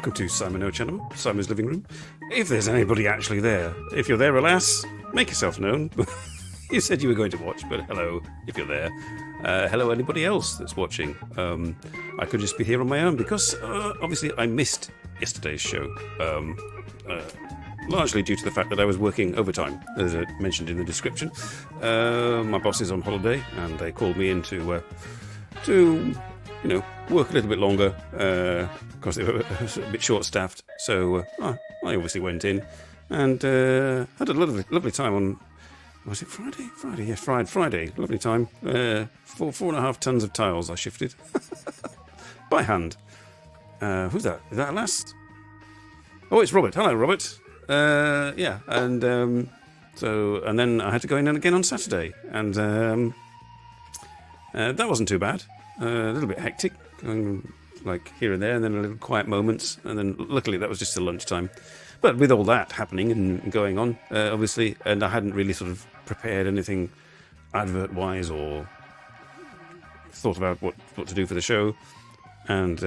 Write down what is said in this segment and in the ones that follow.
welcome to NoChaNoma, Simon's living room. If there's anybody actually there, if you're there, alas, make yourself known. You said you were going to watch, but hello, if you're there. Hello, anybody else that's watching. I could just be here on my own because, obviously, I missed yesterday's show. Largely due to the fact that I was working overtime, as I mentioned in the description. My boss is on holiday, and they called me in to work a little bit longer, because they were a bit short-staffed. So I obviously went in and had a lovely time on. Was it Friday? Friday, yes, Friday. Lovely time. 4.5 tons of tiles I shifted by hand. Who's that? Is that a lass? Oh, it's Robert. Hello, Robert. Yeah, and then I had to go in again on Saturday, and that wasn't too bad. A little bit hectic, going like here and there, and then a little quiet moments, and then luckily that was just at lunchtime. But with all that happening and going on, obviously, and I hadn't really sort of prepared anything advert-wise or thought about what to do for the show, and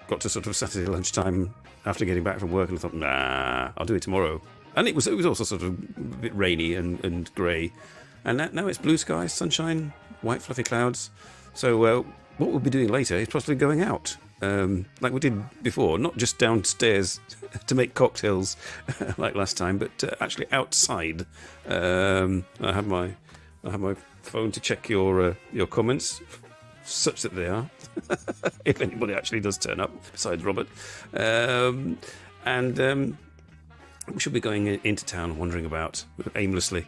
got to sort of Saturday lunchtime after getting back from work, and I thought, nah, I'll do it tomorrow. And it was also sort of a bit rainy and grey, and now it's blue skies, sunshine, white fluffy clouds. So what we'll be doing later is possibly going out, like we did before, not just downstairs to make cocktails like last time, but actually outside. I have my phone to check your comments, such that they are, if anybody actually does turn up, besides Robert. And we should be going into town, wandering about aimlessly,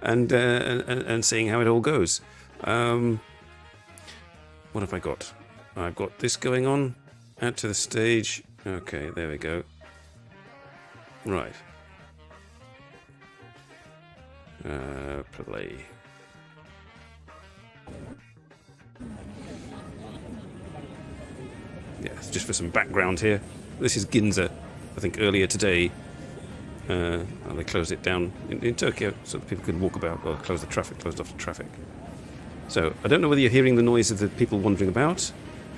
and seeing how it all goes. What have I got? I've got this going on. Add to the stage. Okay, there we go. Right. Play. Yeah, just for some background here. This is Ginza. I think earlier today, they closed it down in Tokyo so that people could walk about, or closed off the traffic. So I don't know whether you're hearing the noise of the people wandering about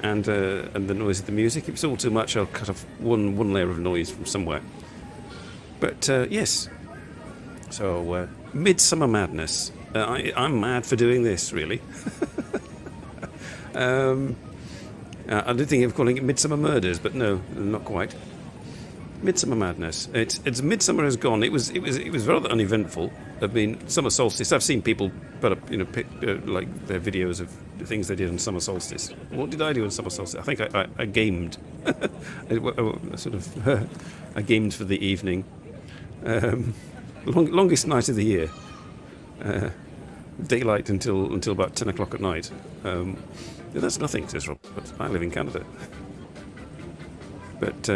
and the noise of the music. If it's all too much, I'll cut off one layer of noise from somewhere. But yes, so Midsummer Madness. I'm mad for doing this, really. I did think of calling it Midsummer Murders, but no, not quite. Midsummer Madness. It's Midsummer has gone. It was rather uneventful. I mean, summer solstice. I've seen people put up, like their videos of the things they did on summer solstice. What did I do on summer solstice? I think I gamed. I gamed for the evening. Longest night of the year. Daylight until about 10 o'clock at night. That's nothing, says Rob. But I live in Canada. But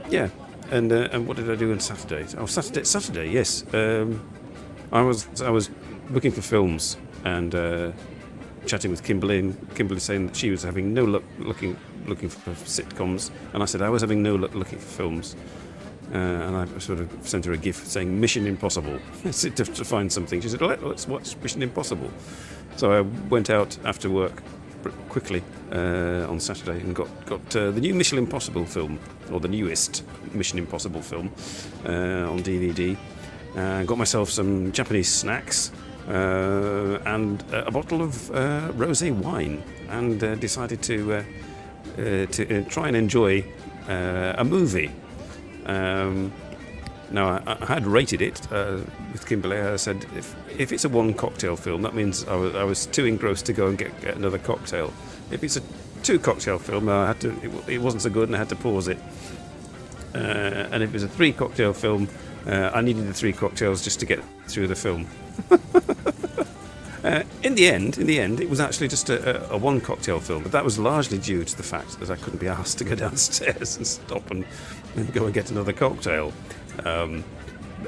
yeah, and what did I do on Saturday? Oh, Saturday, yes. I was looking for films and chatting with Kimberly, and Kimberly saying that she was having no luck looking for sitcoms, and I said I was having no luck looking for films. And I sort of sent her a gift saying Mission Impossible to find something. She said, let's watch Mission Impossible. So I went out after work quickly on Saturday and got the new Mission Impossible film, or the newest Mission Impossible film, on DVD. Got myself some Japanese snacks and a bottle of rosé wine, and decided to try and enjoy a movie. Now, I had rated it with Kimberly. I said, if it's a one cocktail film, that means I was too engrossed to go and get another cocktail. If it's a two cocktail film, it wasn't so good and I had to pause it. And if it was a three cocktail film, I needed the three cocktails just to get through the film. In the end, it was actually just a one cocktail film, but that was largely due to the fact that I couldn't be asked to go downstairs and stop and go and get another cocktail.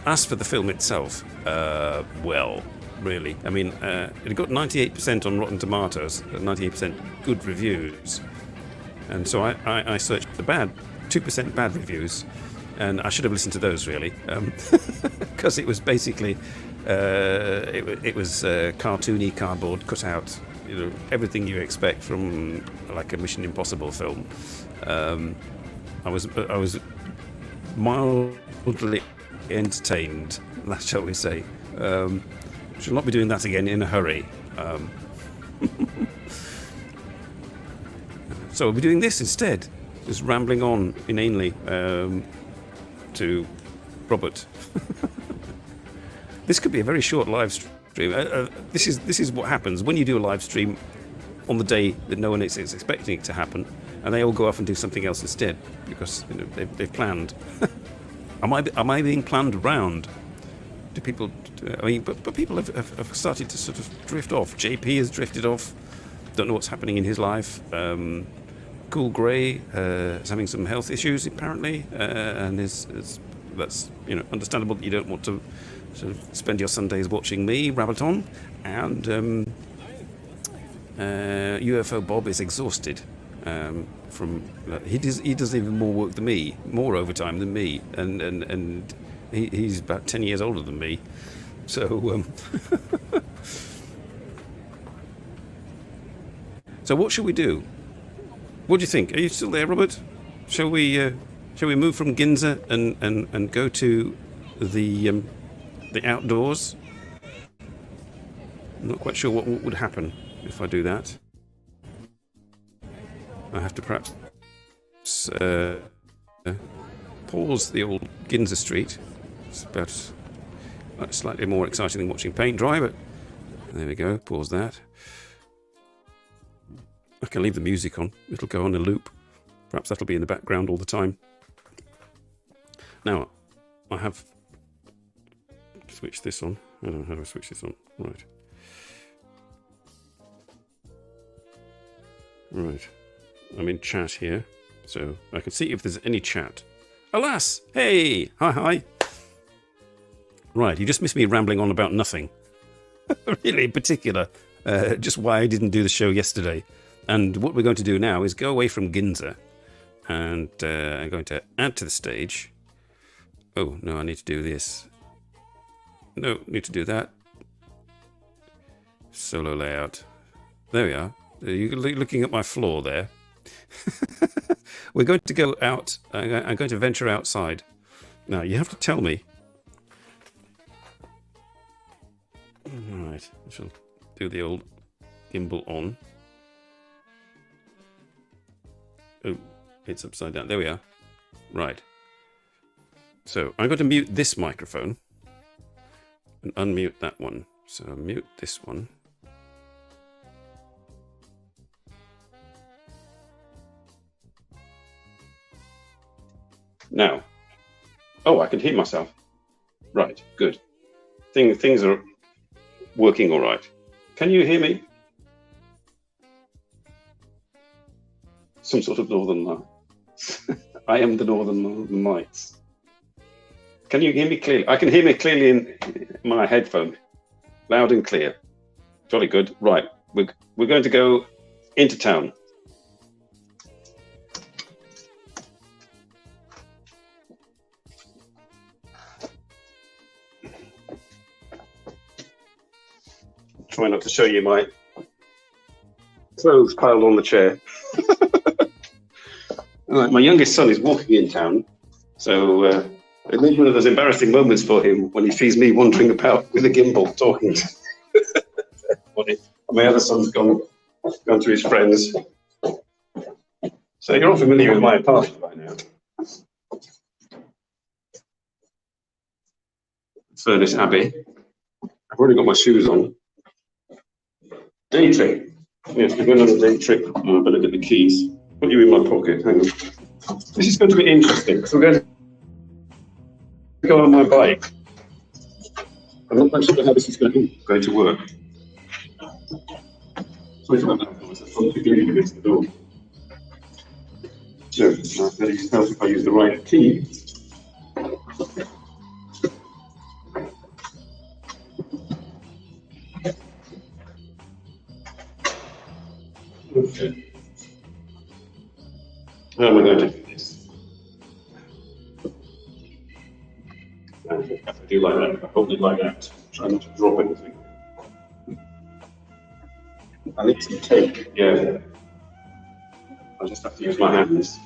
As for the film itself, well, really, I mean, it got 98% on Rotten Tomatoes, 98% good reviews, and so I searched the 2% bad reviews, and I should have listened to those, really, because it was basically it was cartoony cardboard cutout you know, everything you expect from like a Mission Impossible film. I was mildly entertained, that shall we say. Shall not be doing that again in a hurry. So we'll be doing this instead, just rambling on inanely to Robert. This could be a very short live stream. This is what happens when you do a live stream on the day that no one is expecting it to happen, and they all go off and do something else instead because, you know, they've planned. Am I being planned around? Do people? I mean, but people have started to sort of drift off. JP has drifted off. Don't know what's happening in his life. Cool Grey is having some health issues apparently, and that's, you know, understandable that you don't want to sort of spend your Sundays watching me rabbit on. And UFO Bob is exhausted. From he does even more work than me, more overtime than me, and he's about 10 years older than me. So so what should we do? What do you think? Are you still there, Robert? Shall we move from Ginza and go to the outdoors? I'm not quite sure what would happen if I do that. I have to perhaps pause the old Ginza Street. It's about slightly more exciting than watching paint dry, but there we go. Pause that. I can leave the music on. It'll go on a loop. Perhaps that'll be in the background all the time. Now, I have switched this on. I don't know how to switch this on. Right. Right. I'm in chat here, so I can see if there's any chat. Alas! Hey! Hi. Right, you just missed me rambling on about nothing. Really, in particular, just why I didn't do the show yesterday. And what we're going to do now is go away from Ginza, and I'm going to add to the stage. Oh, no, I need to do this. No, need to do that. Solo layout. There we are. You're looking at my floor there. We're going to go out. I'm going to venture outside. Now, you have to tell me. Right, I shall do the old gimbal on. Oh, it's upside down. There we are. Right. So I'm going to mute this microphone and unmute that one. So mute this one. Now, oh, I can hear myself. Right, good. Things are working all right. Can you hear me? Some sort of northern light. I am the northern lights. Can you hear me clearly? I can hear me clearly in my headphone, loud and clear. Jolly good. Right, we're going to go into town. Try not to show you my clothes piled on the chair. Right, my youngest son is walking in town, so it made one of those embarrassing moments for him when he sees me wandering about with a gimbal talking to everybody. My other son's gone to his friends. So you're all familiar with my apartment by now. Furnace Abbey. I've already got my shoes on. Day trip. Yes, we're going on a day trip. Oh, I better get the keys. Put you in my pocket. Hang on. This is going to be interesting because we're going to go on my bike. I'm not quite sure how this is going to work. Sorry about that. There's something leaning against the door. So, it helps if I use the right key. Okay. Now we're going to do this. And I do like that. I hold it like that. Try not to drop anything. I need some tape. Yeah. I'll just have to use my hands.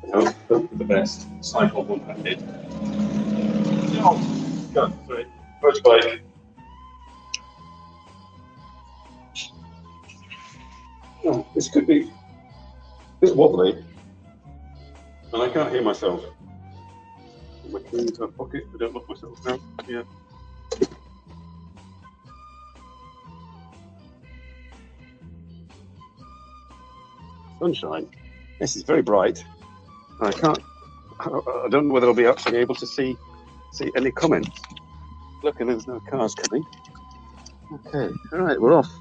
No, hope for the best. Cycle one-handed. No. Go. Sorry. Motorbike. Oh, this could be. It's wobbly. And I can't hear myself. Put my key into a pocket, I don't lock myself down. Yeah. Sunshine. This is very bright. I can't. I don't know whether I'll be actually able to see any comments. Look, and there's no cars coming. Okay, all right, we're off.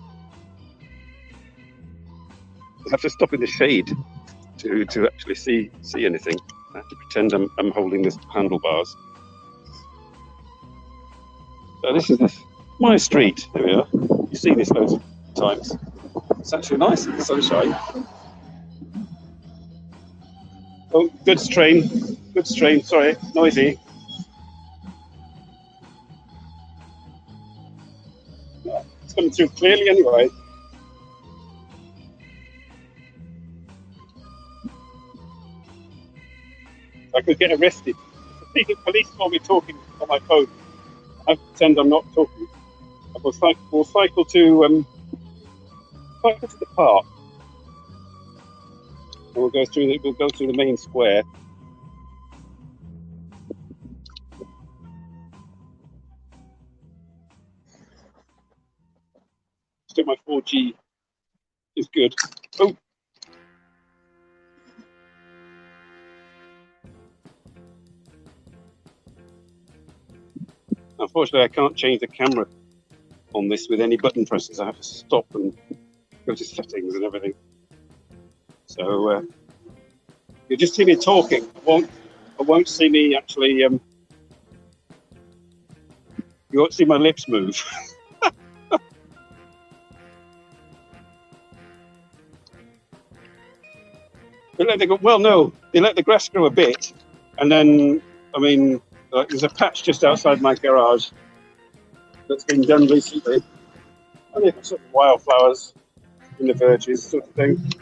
I have to stop in the shade to actually see anything. I have to pretend I'm holding this handlebars. So this is my street. There we are. You've seen this loads of times. It's actually nice in the sunshine. Oh, goods train. Goods train. Sorry, noisy. It's coming through clearly anyway. I could get arrested. If the police saw me talking on my phone, I pretend I'm not talking. We'll cycle to the park. And we'll go through the main square. Still, my 4G is good. Oh. Unfortunately, I can't change the camera on this with any button presses. I have to stop and go to settings and everything. So you just hear me talking. I won't see me actually. You won't see my lips move. They let the grass grow a bit, and then there's a patch just outside my garage that's been done recently. And they've got sort of wildflowers in the verges, sort of thing.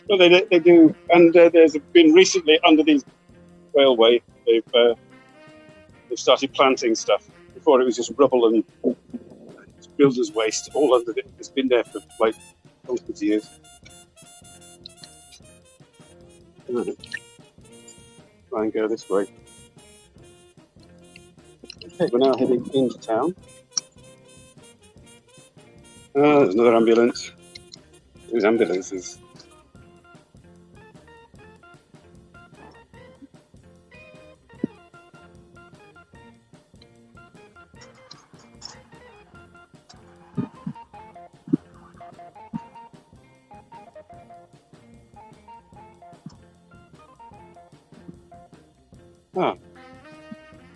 Well, they do, and there's been recently under the railway. They've started planting stuff. Before it was just rubble and builder's waste all under it. It's been there for like hundreds of years. Try and go this way. Okay, we're now heading into town. There's another ambulance. There's ambulances.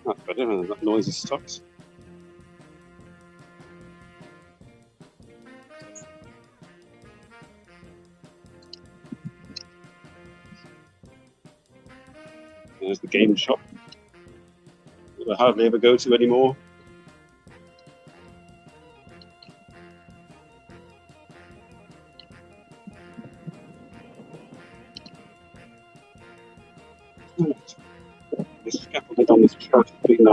That's better than that noisy stops. There's the game shop that I hardly ever go to anymore. This scaffolding on this church has been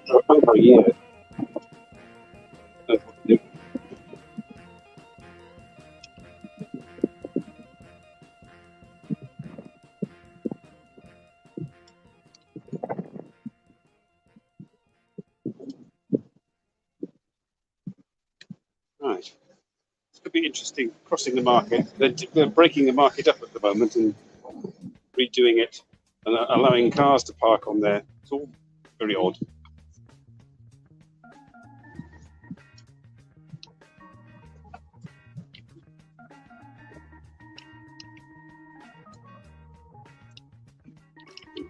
for over a year. Right. This could be interesting, crossing the market. They're breaking the market up at the moment and redoing it and allowing cars to park on there. It's all very odd.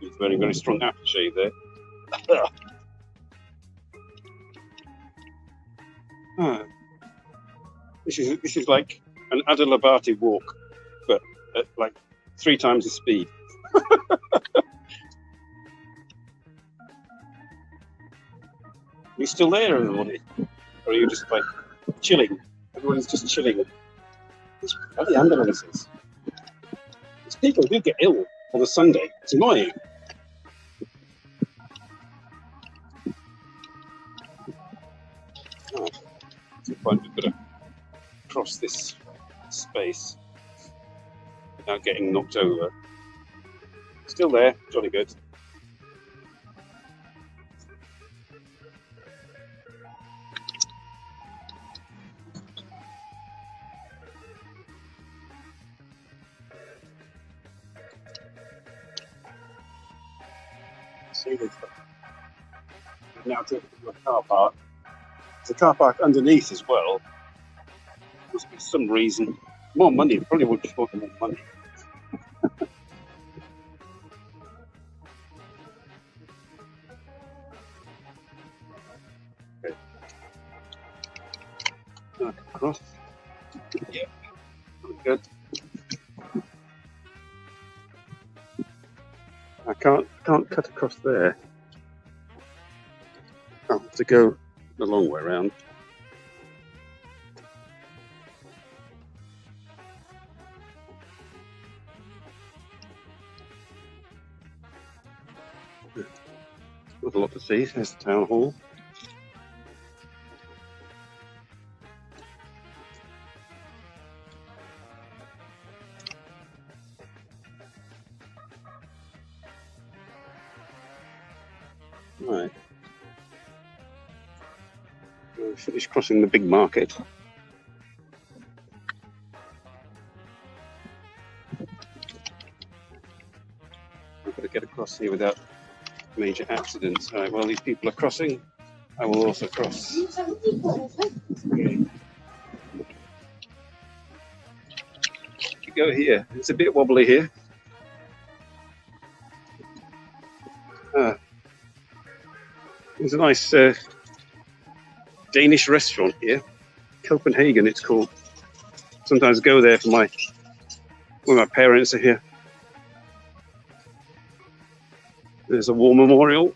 It's very, very strong aftershave there. This is like an Adalabati walk, but at like 3 times the speed. still there, everybody? Or are you just like chilling? Everyone's just chilling. These bloody ambulances. These people do get ill on a Sunday. It's annoying. Oh, it's a point we've got to cross this space without getting knocked over. Still there, jolly good. See, we've now driven to a car park. There's a car park underneath as well. Must be some reason. More money, probably would be for more money. Okay. Across. Yeah. Good. I can't cut across there. I'll have to go the long way around. There's a lot to see. There's the town hall. Right. We'll finish crossing the big market. I've got to get across here without major accidents. All right, while these people are crossing, I will also cross. Okay. You go here. It's a bit wobbly here. There's a nice Danish restaurant here. Copenhagen, it's called. Sometimes go there for when my parents are here. There's a war memorial.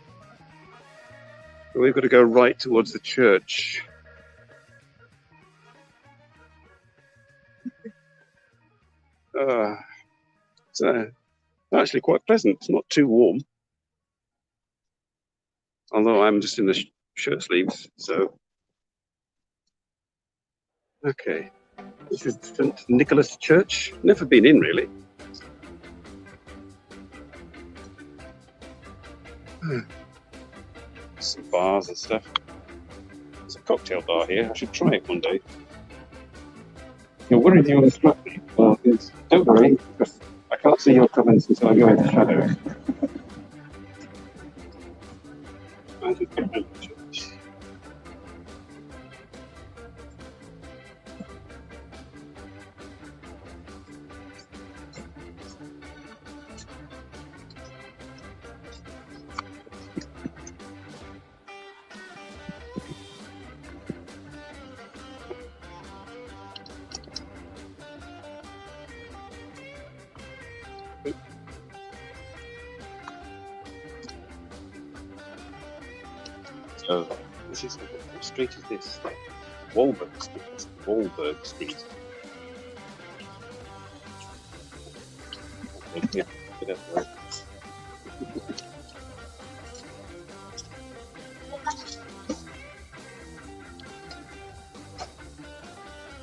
We've got to go right towards the church. It's actually quite pleasant. It's not too warm. Although I'm just in the shirt sleeves, so. Okay. This is St. Nicholas Church. Never been in, really. Some bars and stuff. There's a cocktail bar here. I should try it one day. You're worried you'll distract me. Well, don't worry, because I can't see your comments until I go into shadow. So, this is what street is this? Wahlberg Street. That's Wahlberg Street. Yeah, get out the way.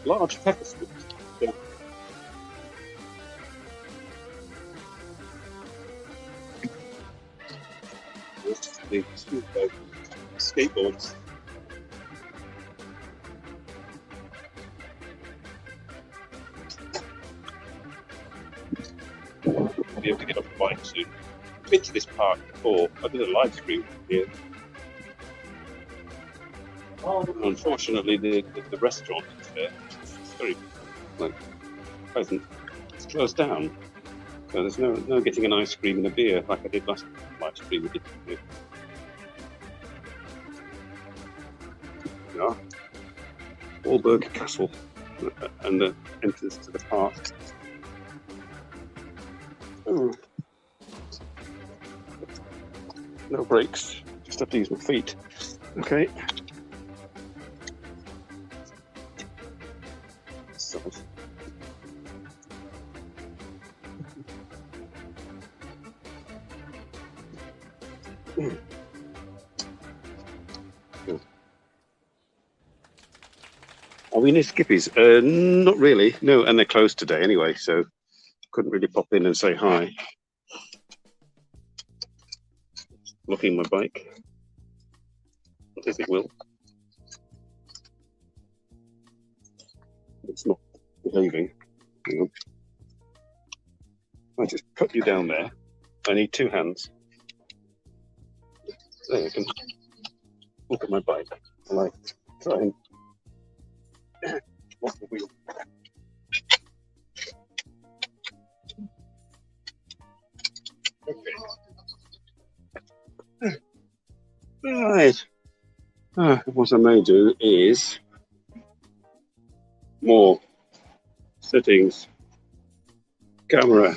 Large pepper street. Yeah. The skateboards. I'll be able to get off the bike soon. I've been to this park before. I did a live stream here. Unfortunately, the restaurant is there. It's very pleasant. It's closed down, so there's no getting an ice cream and a beer like I did last live stream. We did. Yeah. Wahlberg Castle and the entrance to the park. Oh. No brakes. Just have to use my feet. Okay. Good. Are we near Skippy's? Not really. No, and they're closed today anyway, so couldn't really pop in and say hi. Locking my bike. I think it will. It's not behaving. Hang on. I just put you down there. I need two hands. There, I can look at my bike. And I try and lock the wheel. Okay. Right. What I may do is more settings, camera.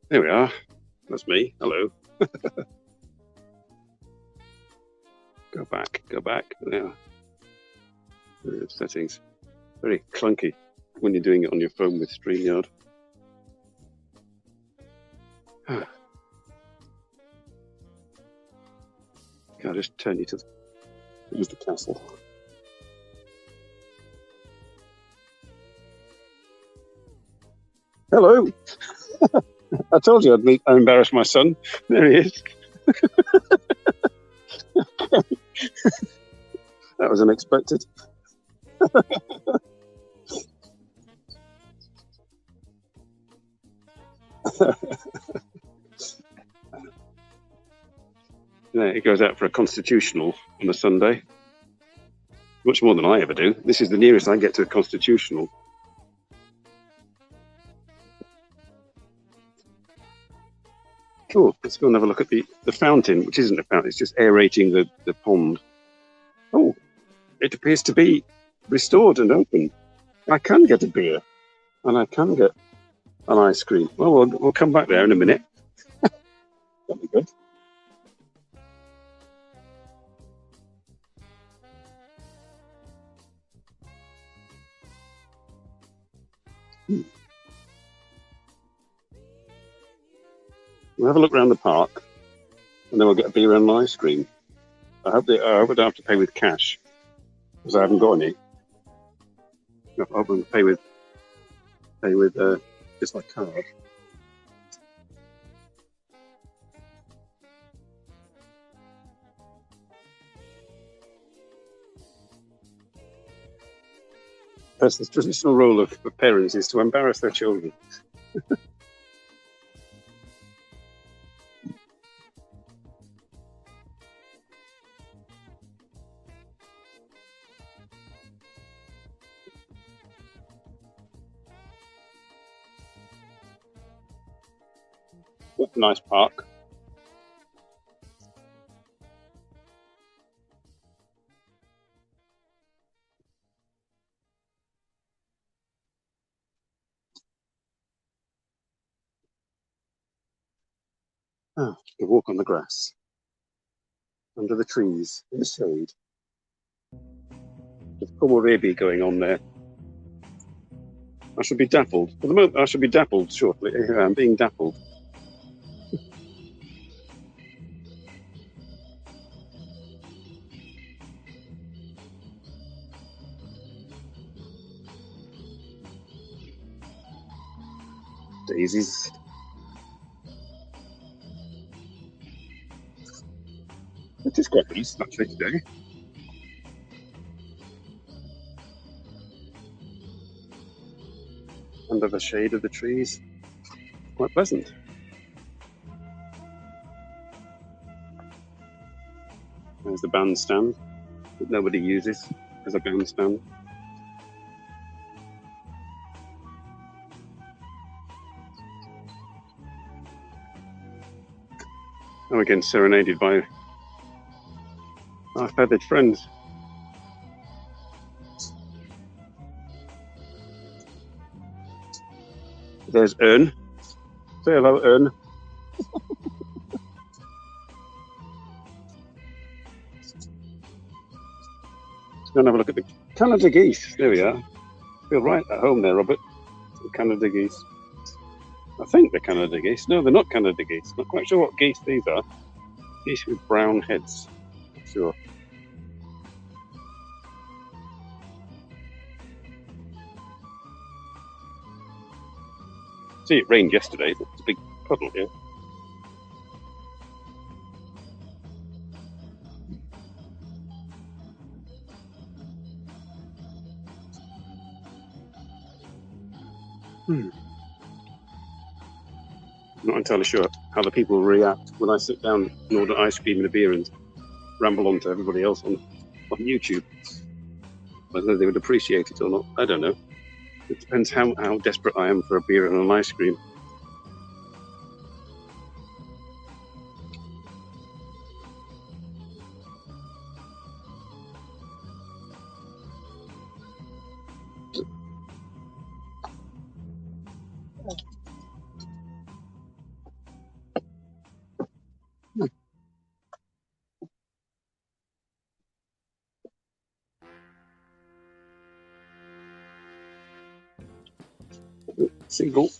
There we are. That's me. Hello. Go back. There. Settings. Very clunky when you're doing it on your phone with StreamYard. I'll just turn you to use the castle. Hello. I told you I'd embarrass my son. There he is. That was unexpected. Yeah, it goes out for a constitutional on a Sunday. Much more than I ever do. This is the nearest I get to a constitutional. Cool. Let's go and have a look at the fountain, which isn't a fountain, it's just aerating the pond. Oh, it appears to be restored and open. I can get a beer, and I can get an ice cream. Well, we'll come back there in a minute. That'll be good. We'll have a look around the park, and then we'll get a beer and an ice cream. I hope I don't have to pay with cash, because I haven't got any. I hope I can pay with just my card. That's the traditional role of parents, is to embarrass their children. Nice park. Oh, to walk on the grass, under the trees, in the shade. There's a komorebi going on there. I should be dappled. For the moment, I should be dappled shortly. Here I am being dappled. Daisies. It is quite nice actually today. Under the shade of the trees. Quite pleasant. There's the bandstand that nobody uses as a bandstand. I'm again serenaded by our feathered friends. There's Ern. Say hello, Ern. Let's go and have a look at the Canada geese. There we are. Feel right at home there, Robert. Canada geese. I think they're Canada geese. No, they're not Canada geese. Not quite sure what geese these are. Geese with brown heads. Not sure. See, it rained yesterday. It's a big puddle here. Not entirely sure how the people will react when I sit down and order ice cream and a beer and ramble on to everybody else on YouTube. Whether they would appreciate it or not, I don't know. It depends how desperate I am for a beer and an ice cream. Seagull.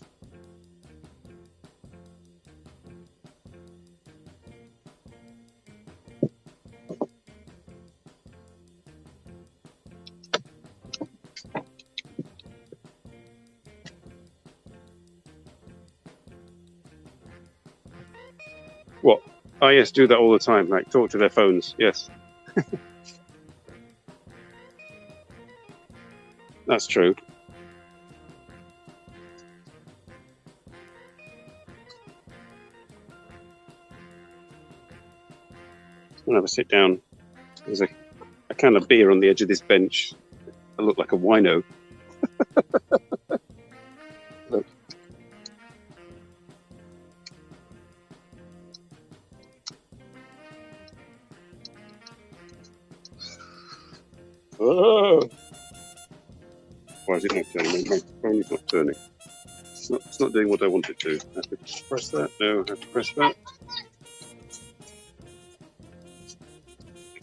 What? Oh yes, do that all the time. Like talk to their phones. Yes. That's true. Whenever I sit down, there's a can of beer on the edge of this bench. I look like a wino. Look. Oh! Why is it not turning? My phone is not turning. It's not doing what I want it to. I have to press that. No, I have to press that.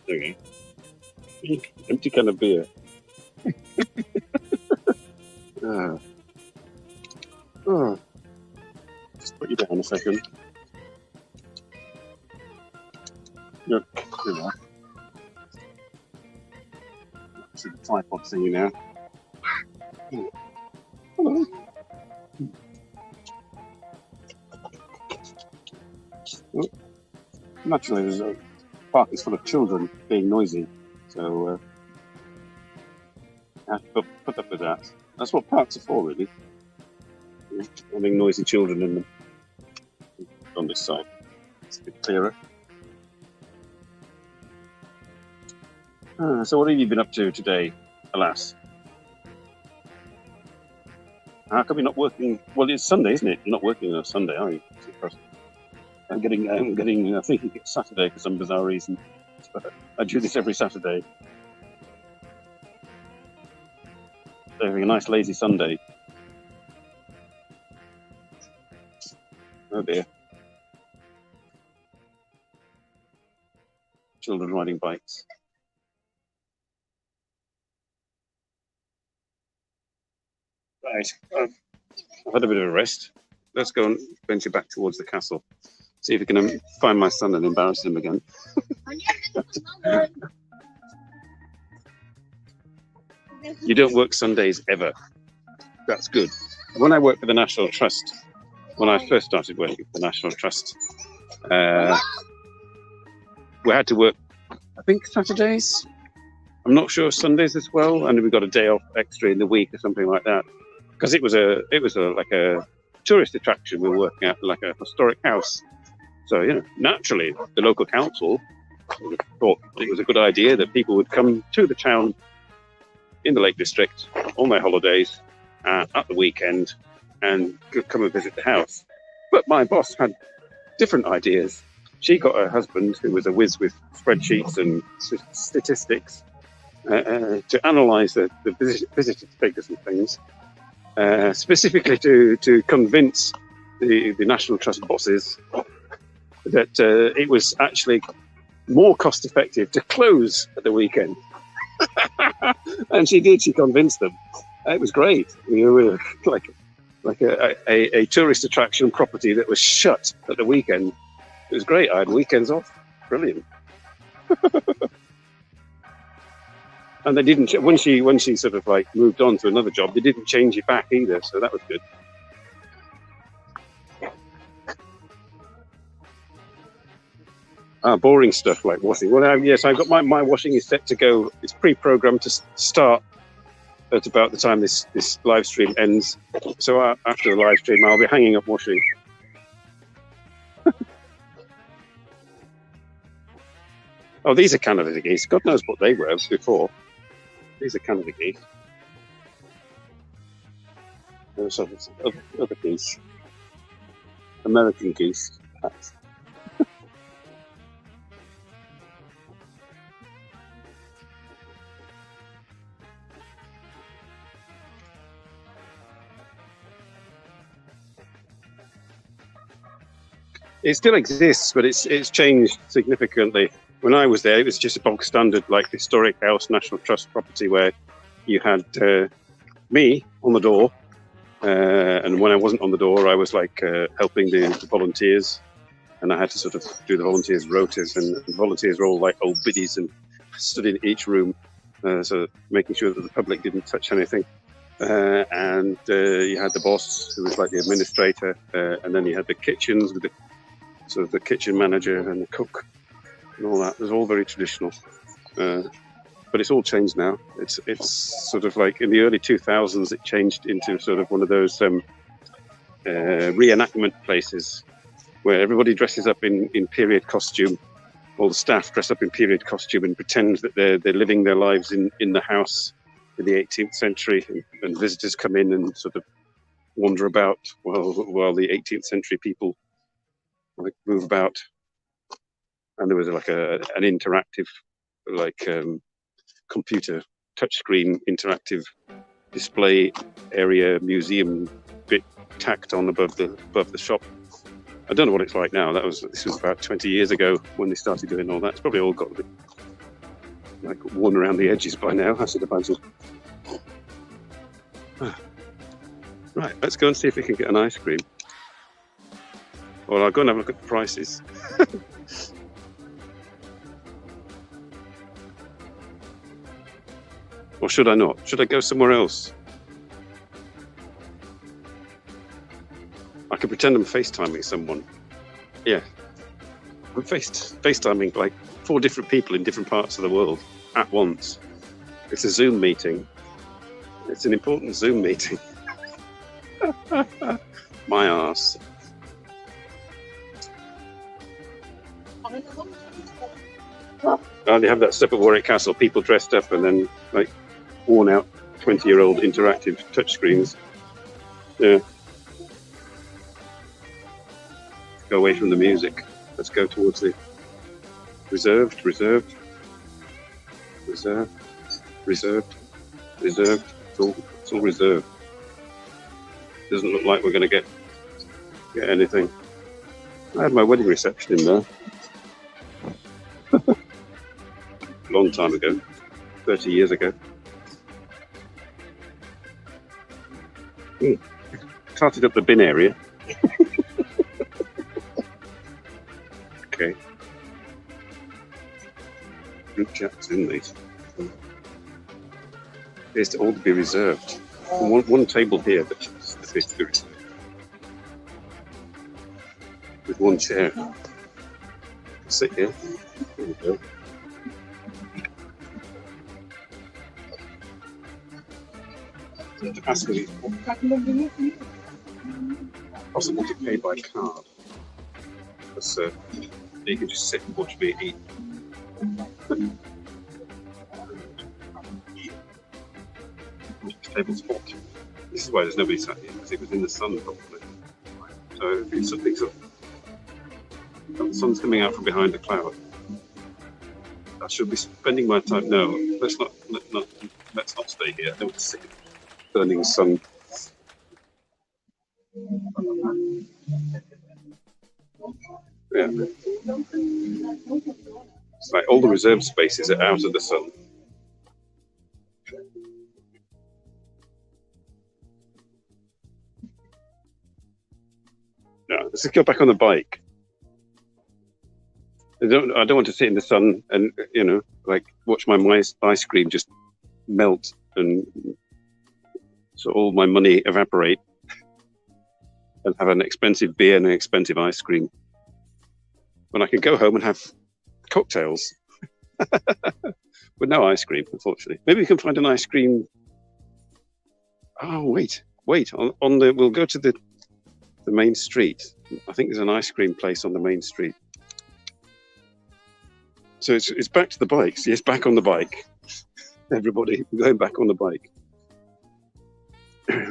There we go. Empty can of beer. Oh. Just put you down a second. Look, there you are. See the tripod thingy now. Hello. Oh. Naturally, there's a park is full of children being noisy, so I have to put up with that. That's what parks are for, really. Having noisy children in them. On this side, it's a bit clearer. So what have you been up to today, alas? How come you're not working? Well, it's Sunday, isn't it? You're not working on a Sunday, are you? I'm getting. I think it's Saturday for some bizarre reason. But I do this every Saturday. So having a nice lazy Sunday. Oh dear. Children riding bikes. Right. I've had a bit of a rest. Let's go and venture back towards the castle. See if we can find my son and embarrass him again. You don't work Sundays ever. That's good. When I worked for the National Trust, when I first started working for the National Trust, we had to work, I think, Saturdays. I'm not sure Sundays as well, and we got a day off extra in the week or something like that, because it was like a tourist attraction. We were working at like a historic house. So, naturally, the local council thought it was a good idea that people would come to the town in the Lake District on their holidays at the weekend and come and visit the house. But my boss had different ideas. She got her husband, who was a whiz with spreadsheets and statistics, to analyse the visitor figures and things, specifically to convince the National Trust bosses that it was actually more cost effective to close at the weekend. And she did. She convinced them. It was great. We were like like a tourist attraction property that was shut at the weekend. It was great. I had weekends off. Brilliant. And they didn't, when she sort of like moved on to another job, they didn't change it back either. So that was good. Boring stuff like washing. Well, yes, I've got my washing is set to go. It's pre-programmed to start at about the time this live stream ends. So after the live stream, I'll be hanging up washing. Oh, these are Canada geese. God knows what they were before. These are Canada geese. There's other geese. American geese, perhaps. It still exists, but it's changed significantly. When I was there, it was just a bog standard, like historic house, National Trust property, where you had me on the door, and when I wasn't on the door, I was like helping the volunteers, and I had to sort of do the volunteers' rotas, and the volunteers were all like old biddies and stood in each room, so making sure that the public didn't touch anything. And you had the boss, who was like the administrator, and then you had the kitchens with the sort of the kitchen manager and the cook and all that. It was all very traditional, but it's all changed now. It's sort of like in the early 2000s, it changed into sort of one of those reenactment places where everybody dresses up in period costume. All the staff dress up in period costume and pretend that they're living their lives in the house in the 18th century, and visitors come in and sort of wander about while the 18th century people like move about. And there was like an interactive, like computer touchscreen interactive display area museum bit tacked on above the shop. I don't know what it's like now. This was about 20 years ago when they started doing all that. It's probably all got a bit like worn around the edges by now, I should imagine. Right, let's go and see if we can get an ice cream. Well, I'll go and have a look at the prices. Or should I not? Should I go somewhere else? I could pretend I'm FaceTiming someone. Yeah. I'm FaceTiming like 4 different people in different parts of the world at once. It's a Zoom meeting. It's an important Zoom meeting. My arse. They have that stuff at Warwick Castle, people dressed up and then like worn out 20-year-old interactive touchscreens. Yeah. Go away from the music. Let's go towards the reserved. It's all reserved. Doesn't look like we're going to get anything. I had my wedding reception in there. Long time ago, 30 years ago. Started up the bin area. Okay. Group chats in these. Appears to all be reserved. One table here that appears to be reserved. With one chair. Sit here. There we go. To ask if it's possible to pay by card. Because you can just sit and watch me eat. This table's hot. This is why there's nobody sat here, because it was in the sun probably. So it's something sort of, the sun's coming out from behind a cloud. I should be spending my time. No, let's not stay here. I don't want to sit in the burning sun. Yeah. It's like all the reserved spaces are out of the sun. No, let's just go back on the bike. I don't want to sit in the sun and, you know, like watch my ice cream just melt and so all my money evaporate and have an expensive beer and an expensive ice cream when I can go home and have cocktails with no ice cream, unfortunately. Maybe we can find an ice cream. Oh, wait. On the we'll go to the main street. I think there's an ice cream place on the main street. So it's back to the bikes. Yes, back on the bike. Everybody, we're going back on the bike.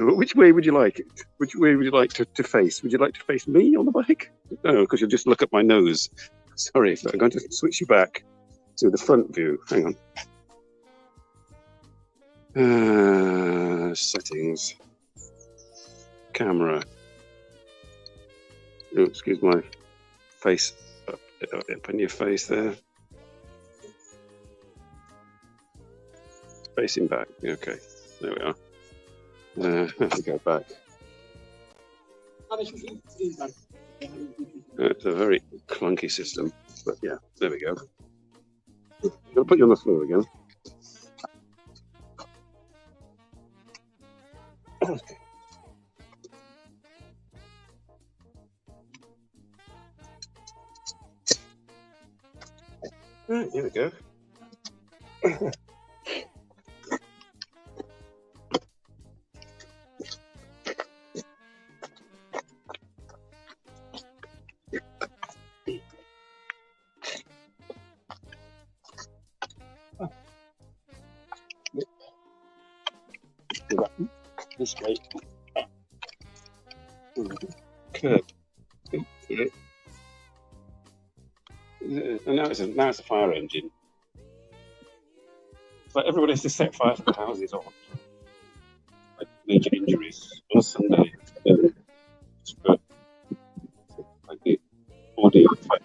Which way would you like it? Which way would you like to face? Would you like to face me on the bike? No, because you'll just look at my nose. Sorry, I'm going to switch you back to the front view. Hang on. Settings. Camera. Oh, excuse my face. Up in your face there. Facing back. Okay, there we are. Have to go back. It's a very clunky system, but yeah, there we go. I'll put you on the floor again. Okay. Right, here we go. This way. Curb. And now it's a fire engine. But everybody has to set fire to the houses or like major injuries on Sunday. Like the audio fight.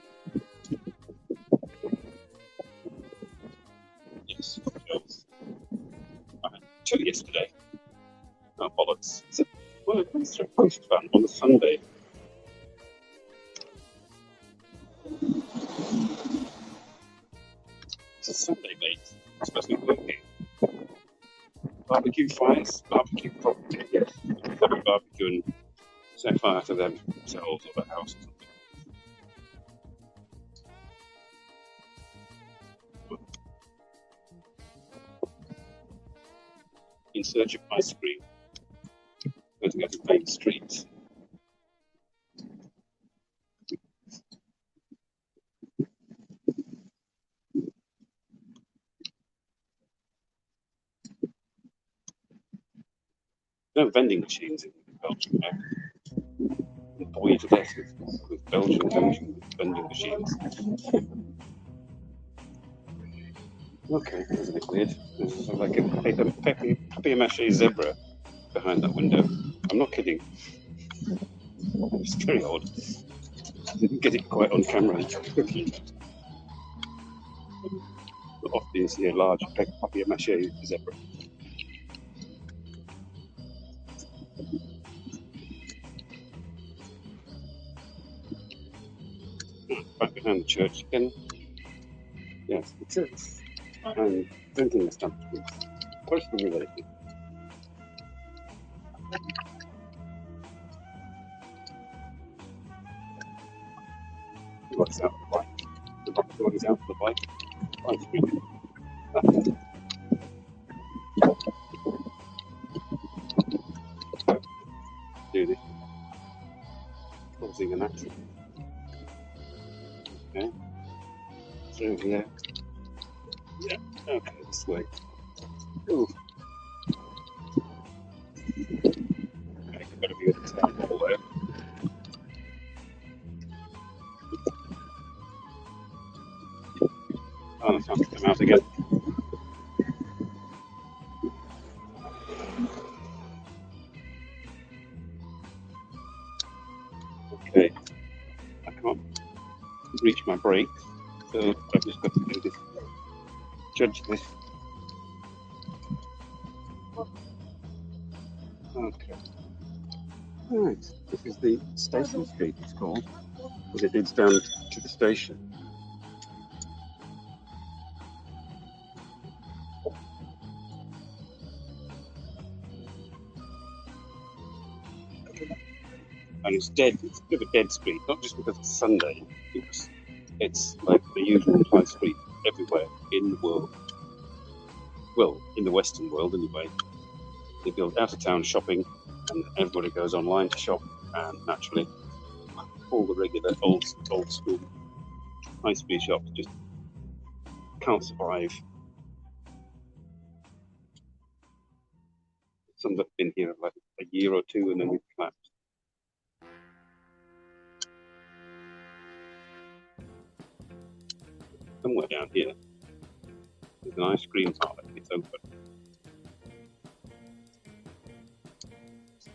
Yes, I had 2 yesterday. Oh, bollocks. Well, it's a post ban on the Sunday. It's a Sunday, mate. It's supposed to be working. Barbecue fires, barbecue property, yes. Barbecue and set fire to themselves or the house or something. In search of ice cream. Going to go to Main Street. No vending machines in Belgium now. They bore you to death with Belgian vending machines. Okay, that's a bit weird. There's like a papier-mâché zebra behind that window. I'm not kidding. It's very odd. I didn't get it quite on camera. Often you see a large papier-mâché zebra. Back behind the church again. Yes, the church and drinking establishments. Closely related. What's out of the bike? The rock is out of the bike. Do this. Causing an accident. Okay. Through here. Yeah. Okay, this way. Ooh. Okay, got to be at the town hall there. Oh, it's time to come out again. Okay. I can't reach my brake, so I've just got to do this. Judge this. Okay. Right, this is the Station Street, it's called, because it leads down to the station. And it's dead, it's a bit of a dead street, not just because it's Sunday, because it's like the usual high street everywhere in the world. Well, in the Western world anyway. They build out of town shopping, and everybody goes online to shop, and naturally, all the regular old school high street shops just can't survive. Some have been here like a year or two, and then we've collapsed. Somewhere down here, there's an ice cream parlour. It's open.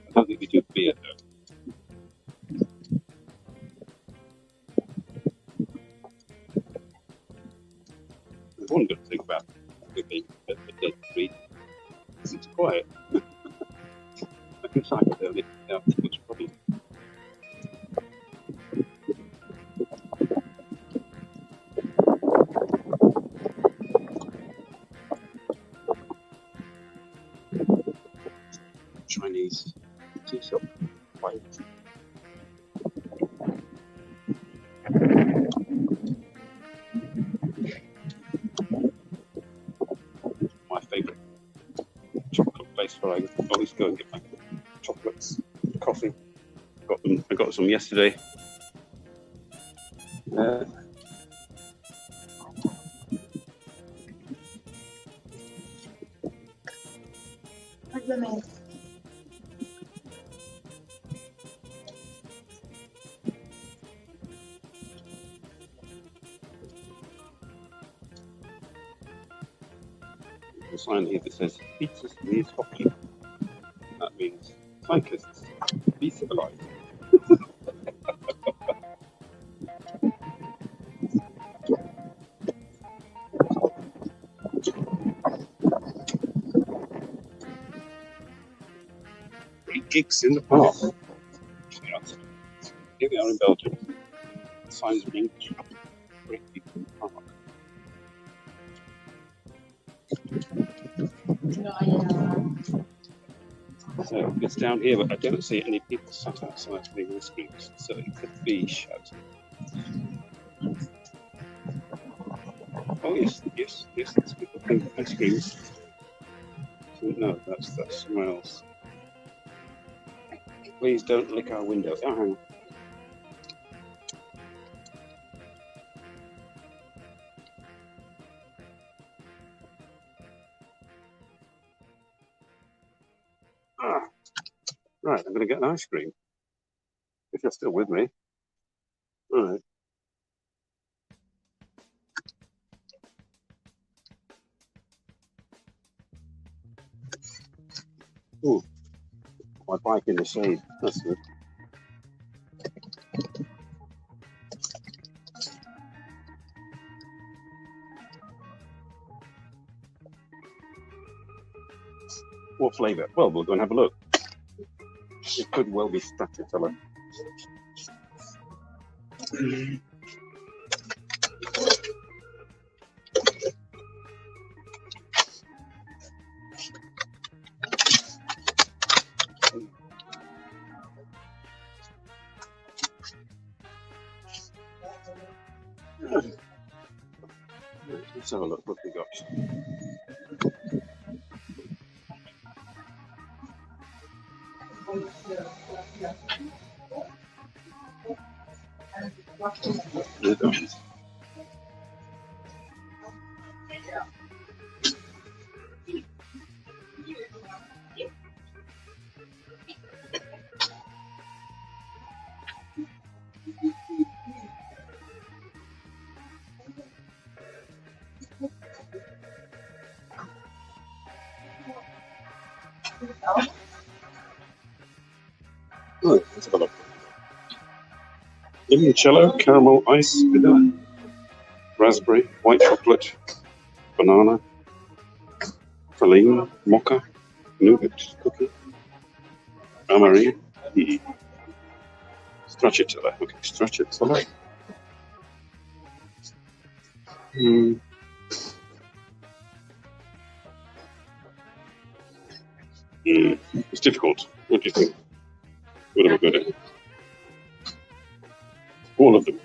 I don't think we do beer though. There's one good thing about living at the dead street is it's quiet. I can cycle down it without too much problem. Chinese tea shop. Quiet. My favourite chocolate place where I always go and get my chocolates, coffee. I got some yesterday. A sign here that says pizzas near hockey. That means cyclists, be civilized. Free gigs in the park. Here we are in Belgium. The sign is in English. Free gigs in the park. So it's down here, but I don't see any people sat outside the ice creams, so it could be shut. Oh yes, there's people playing ice creams. So, no, that's somewhere else. Please don't lick our window. Oh, hang on. Right, I'm going to get an ice cream. If you're still with me. All right. Ooh, my bike in the shade. That's good. What flavour? Well, we'll go and have a look. It could well be stracciatella. Let's have a look what we got. Right, let's have a look. Limoncello, caramel ice, vanilla, raspberry, white chocolate, banana, praline, mocha, nougat cookie, amarie, Stracciatella. Okay, stracciatella. It's difficult. What do you think? What am I good at? All of them.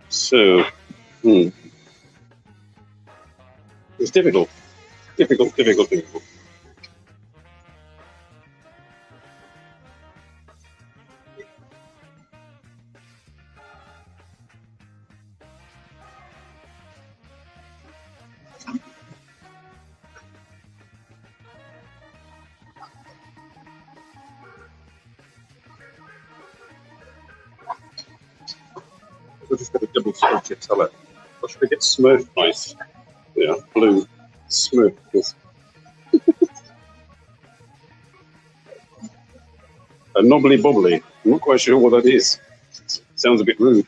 So, it's difficult. Difficult. We'll just get a double stracciatella. Or should we get Smurf ice? Yeah, blue Smurf. A knobbly bobbly. I'm not quite sure what that is. Sounds a bit rude.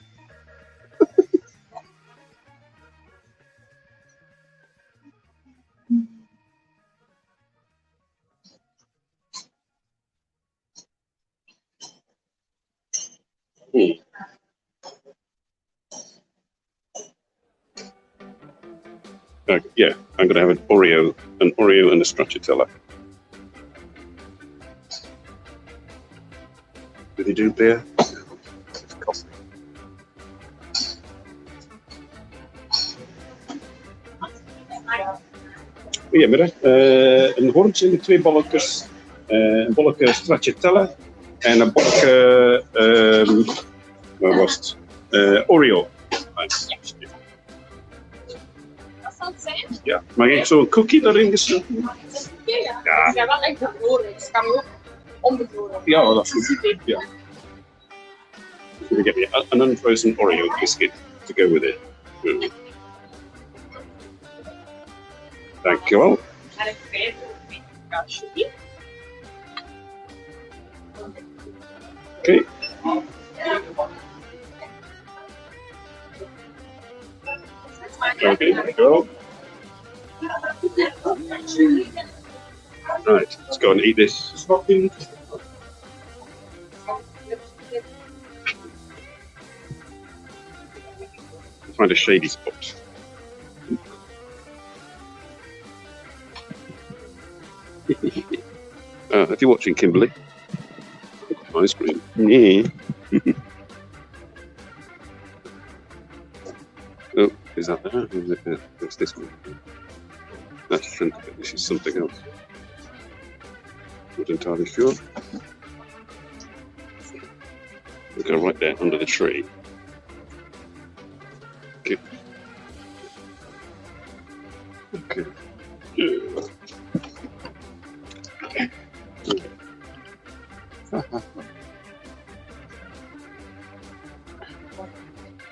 Yeah, I'm going to have an Oreo and a stracciatella. Did he do beer? It's coffee. Goedemiddag. Een horntje met 2 bolletjes. Een bolletje stracciatella en een bolletje, wat was het? Oreo. Ja, mag ik zo'n cookie erin gestoken? Ja. Ja, wel echt bevroren. Dus kan je ook onbevroren. Ja, dat is goed. Ja. We get me an unfrozen Oreo biscuit to go with it. Dankjewel. Okay. Okay, dankjewel. Right, let's go and eat this. Find a shady spot. If you're watching Kimberly, ice cream. Yeah. Oh, is that there? Is it there? What's this one? That's this is something else. Not entirely sure. We'll go right there under the tree. Okay. Okay.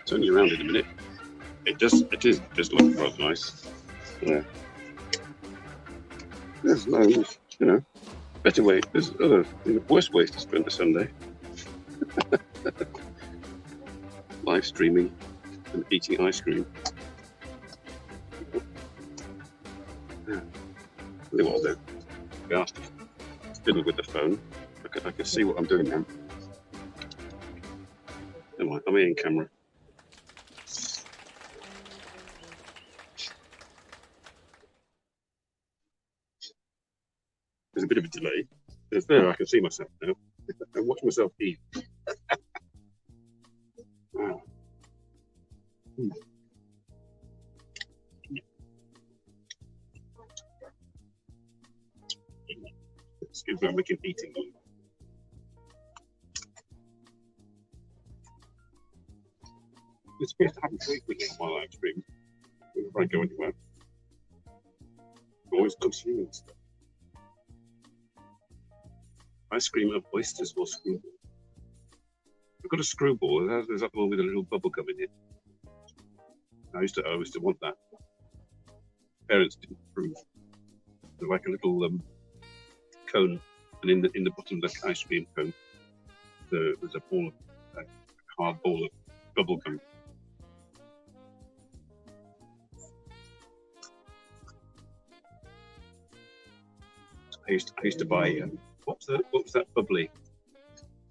Turn you around in a minute. It does look quite nice. Yeah. There's loads, better way. There's other worse ways to spend a Sunday. Live streaming and eating ice cream. Yeah. Really what I'll do. I asked to fiddle with the phone. I can see what I'm doing now. Never mind, I'm in camera. There's a bit of a delay. There, I can see myself now. I watch myself eat. Wow. Excuse me, I'm making eating. It's supposed to happen frequently on my live stream. Whenever I go anywhere. I'm always consuming stuff. Ice cream of oysters or screwball. I've got a screwball. There's that one with a little bubble gum in it. I used to want that. Parents didn't approve. They're like a little cone, and in the bottom of the ice cream cone, there's a ball, a hard ball of bubble gum. I used to buy what was that bubbly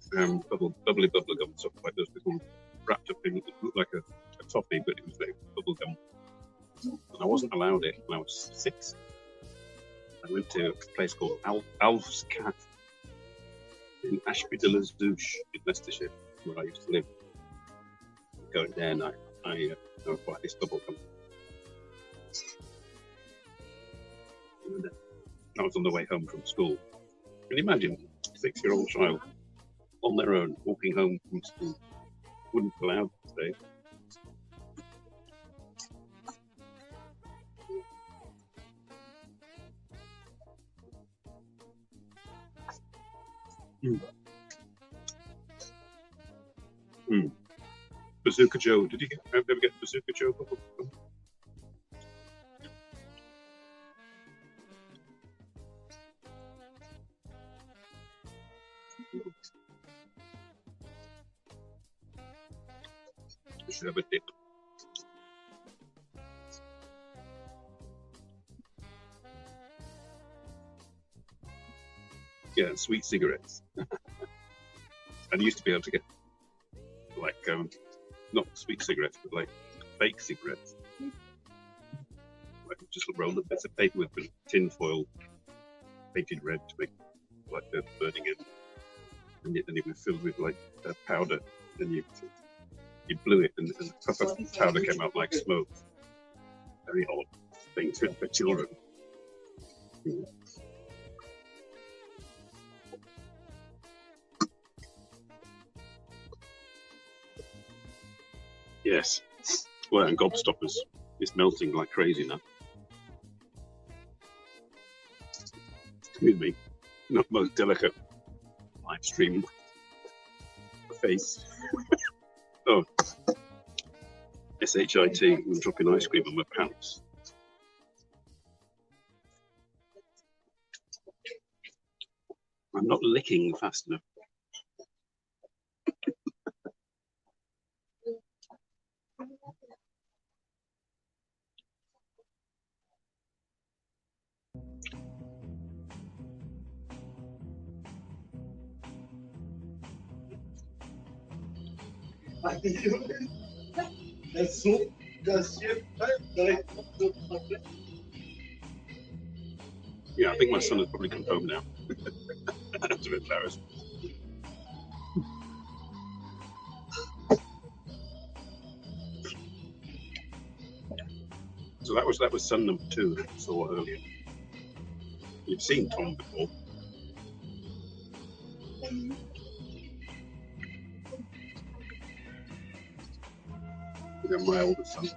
bubbly bubble gum, something like those little wrapped up in, it looked like a toffee, but it was like bubble gum. And I wasn't allowed it when I was 6. I went to a place called Alf's Cat in Ashby de la Zouch in Leicestershire, where I used to live. Going there, and I bought this bubble gum. And I was on the way home from school. Can you imagine a 6-year-old child on their own walking home from school? Wouldn't be allowed to stay. Bazooka Joe. Did you ever get Bazooka Joe? We should have a dip. Yeah, sweet cigarettes. I used to be able to get like not sweet cigarettes, but like fake cigarettes. Like just roll up bits of paper with tin foil painted red to make like the burning end, and it was filled with like powder. Then you blew it, and the puff of powder came out like smoke. Very odd thing for children. Yes. Well, and Gobstoppers is melting like crazy now. Excuse me. Not most delicate live stream face. Oh. SHIT. I'm dropping ice cream on my pants. I'm not licking fast enough. Yeah, I think my son has probably come home now. That's a bit embarrassed. So that was son number 2 that I saw earlier. You've seen Tom before. And then my oldest son.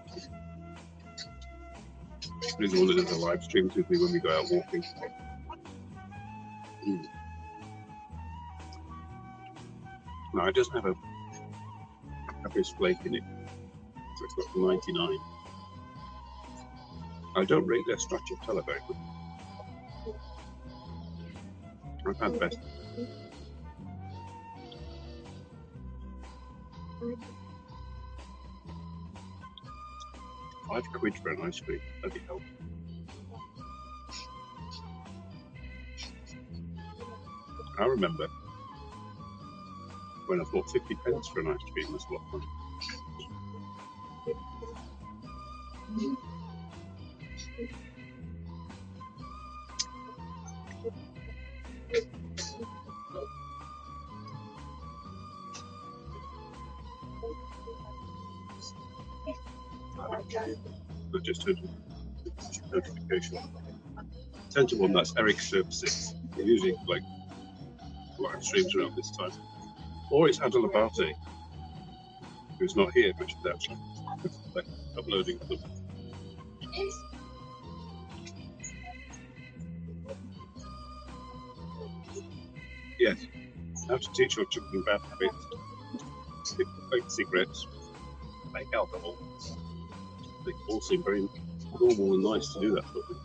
He's the one that does the live streams with me when we go out walking. No, it doesn't have a this flake in it. So it's got 99. I don't rate their stracciatella very good. I've had best. £5 for an ice cream. That'd help. I remember when I thought 50p for an ice cream was a lot of fun. I just heard a notification. 10 to 1, that's Eric's Services. They're usually like live streams around this time. Or it's Adel Abate, who's not here, which is actually like uploading them. Yes, how to teach your children bad habits. fake cigarettes, fake alcohol. They all seem very normal and nice to do that sort of thing.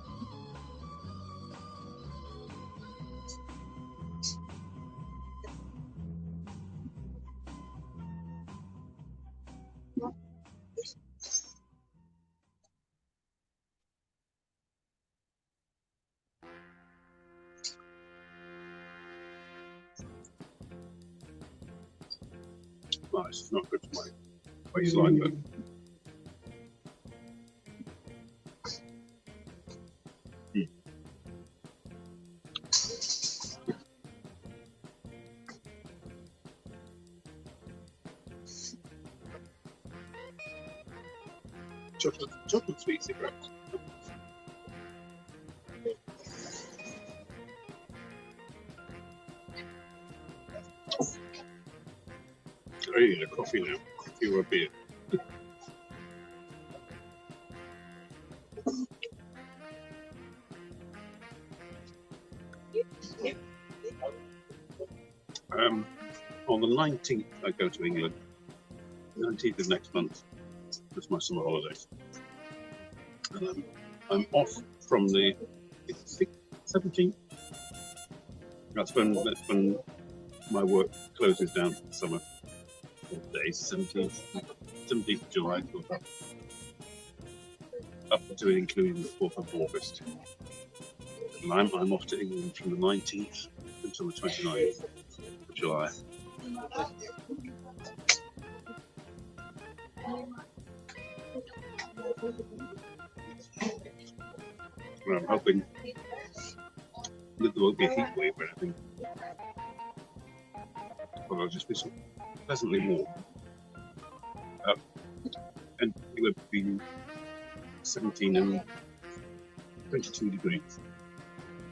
Nice. It's not good for my waistline, but chocolate sweet cigarettes. I need a coffee now. Coffee or a beer. On the 19th, I go to England. 19th of next month. That's my summer holidays. And I'm off from the 17th. That's when my work closes down for the summer. Days 17th of July up to and including the 4th of August. And I'm off to England from the 19th until the 29th of July. And I'm hoping that there won't be a heat wave or anything, but I'll just be so pleasantly warm. And it would be 17 and 22 degrees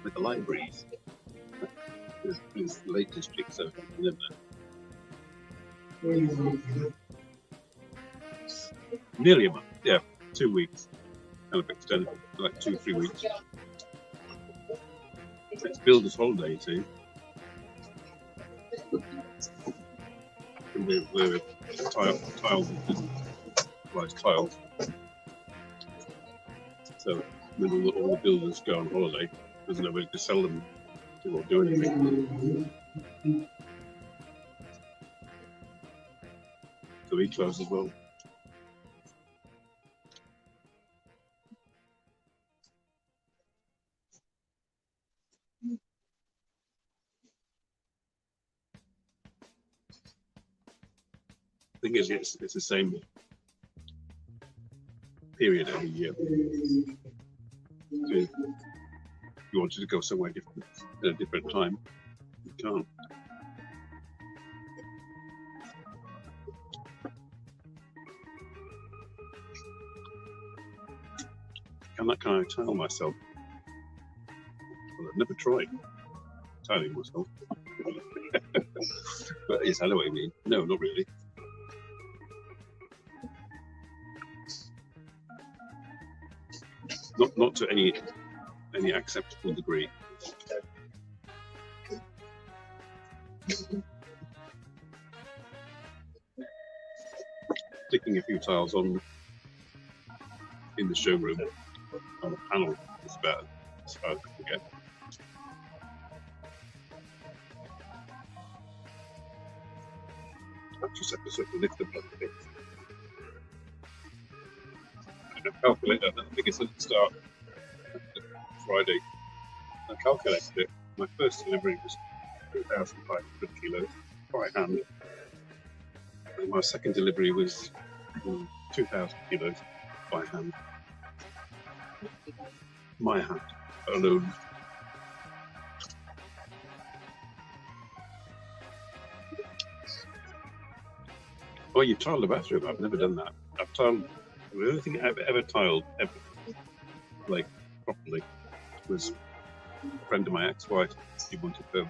with a light breeze. It's the Lake District, so I live there. Nearly a month, yeah, 2 weeks. Kind of extended, like 2-3 weeks. It's builder's holiday too. We're tiled, like tiles. So when all the builders go on holiday, there's nobody to sell them to or do anything. So we close as well. Thing is, it's the same period every year. So if you wanted to go somewhere different at a different time, you can't. Can I tile myself? Well, I've never tried tiling myself. But yes, I know what you mean. No, not really. Not to any acceptable degree. Sticking a few tiles on in the showroom on a panel is about as far as I can get. I just have to sort of lift them up a bit. I calculate that. I think it's at the start Friday. I calculated it. My first delivery was 2,500 kilos by hand. And my second delivery was 2,000 kilos by hand. My hand alone. Oh, you tiled the bathroom? I've never done that. I've tiled. The only thing I've ever tiled, like properly, was a friend of my ex-wife. She wanted the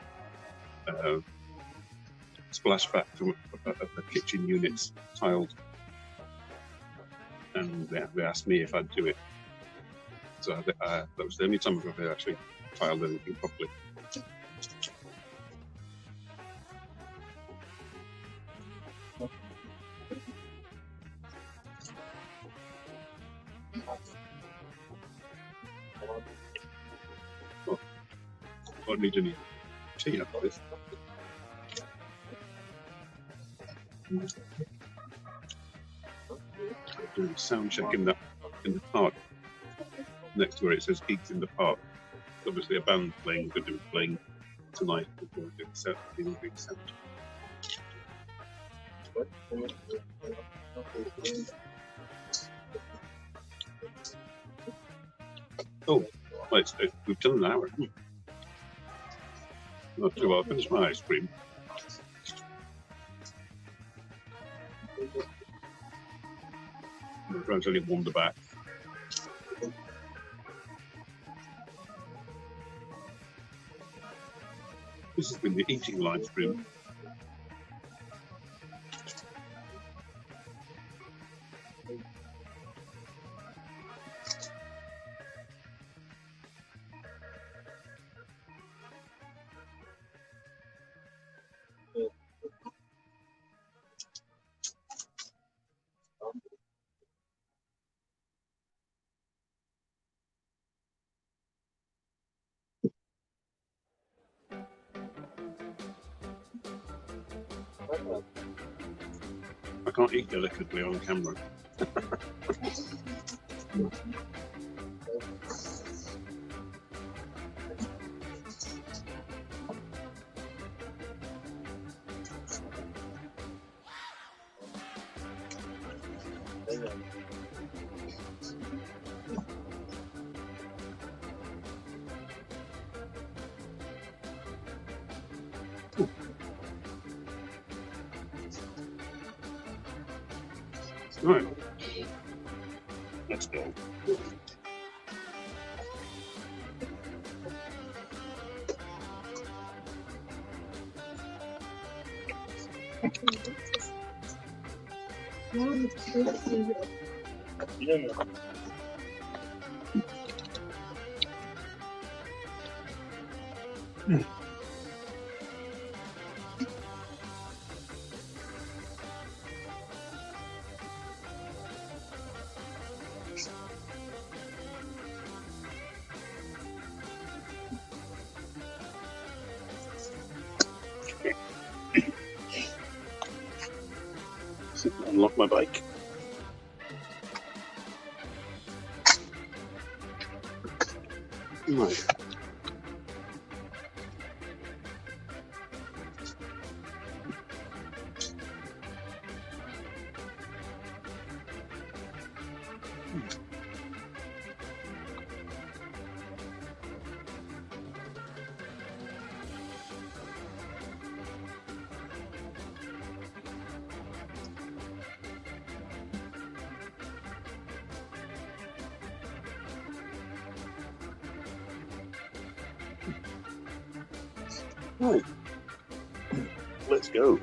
splashback from a kitchen units tiled, and they asked me if I'd do it. So that was the only time I've ever actually tiled anything properly. I need any tea after this. I'm doing a sound check in the park next to where it says Geeks in the Park. Obviously, a band playing, going to be playing tonight before I do the set. Big sound. Oh, right, we've done an hour. Not too well. I finished my ice cream. I'm trying to only wander back. This has been the eating live stream. I can't eat delicately on camera. Right, let's go. Unlock my bike. Right. Right. Let's go.